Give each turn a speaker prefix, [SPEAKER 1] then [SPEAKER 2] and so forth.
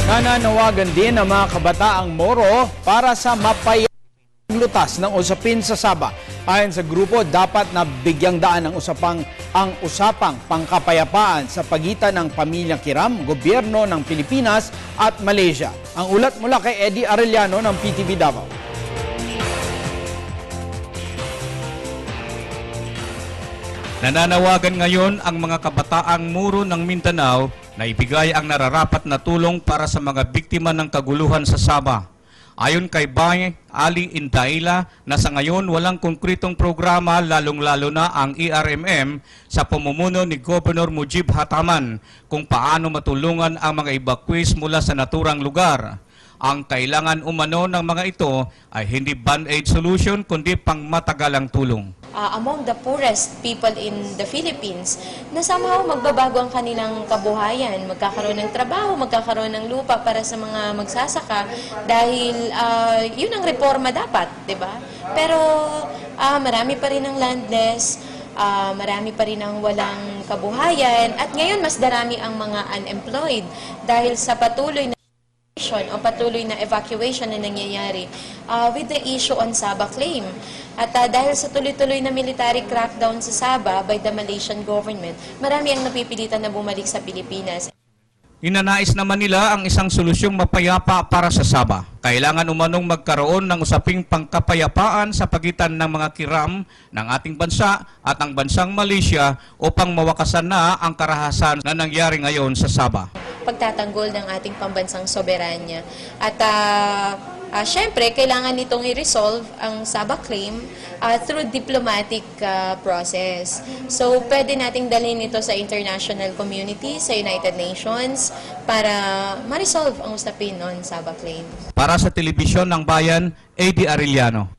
[SPEAKER 1] Nananawagan din ang mga kabataang Moro para sa mapayang lutas ng usapin sa Sabah. Ayon sa grupo, dapat na bigyang daan ang usapang pangkapayapaan sa pagitan ng pamilyang Kiram, gobyerno ng Pilipinas at Malaysia. Ang ulat mula kay Eddie Arellano ng PTV Davao.
[SPEAKER 2] Nananawagan ngayon ang mga kabataang Moro ng Mindanao na ibigay ang nararapat na tulong para sa mga biktima ng kaguluhan sa Sabah. Ayon kay Bay Ali Indaila na sa ngayon walang konkretong programa lalong-lalo na ang ERMM sa pamumuno ni Governor Mujib Hataman kung paano matulungan ang mga evacuees mula sa naturang lugar. Ang kailangan umano ng mga ito ay hindi band-aid solution kundi pangmatagalang tulong.
[SPEAKER 3] Among the poorest people in the Philippines, na somehow magbabago ang kanilang kabuhayan, magkakaroon ng trabaho, magkakaroon ng lupa para sa mga magsasaka dahil yun ang reforma dapat, 'di ba? Pero marami pa rin ang landless, marami pa rin ang walang kabuhayan at ngayon mas darami ang mga unemployed dahil sa patuloy na evacuation na nangyayari with the issue on Sabah claim. At dahil sa tuloy-tuloy na military crackdown sa Sabah by the Malaysian government, marami ang napipilitan na bumalik sa Pilipinas.
[SPEAKER 2] Inanais naman nila ang isang solusyong mapayapa para sa Sabah. Kailangan umanong magkaroon ng usaping pangkapayapaan sa pagitan ng mga Kiram ng ating bansa at ang bansang Malaysia upang mawakasan na ang karahasan na nangyari ngayon sa Sabah.
[SPEAKER 3] Pagtatanggol ng ating pambansang soberanya. At syempre, kailangan nitong i-resolve ang Sabah claim through diplomatic process. So, pwede nating dalhin ito sa international community, sa United Nations, para ma-resolve ang usapin on Sabah claim.
[SPEAKER 2] Para sa Telebisyon ng Bayan, Eddie Arellano.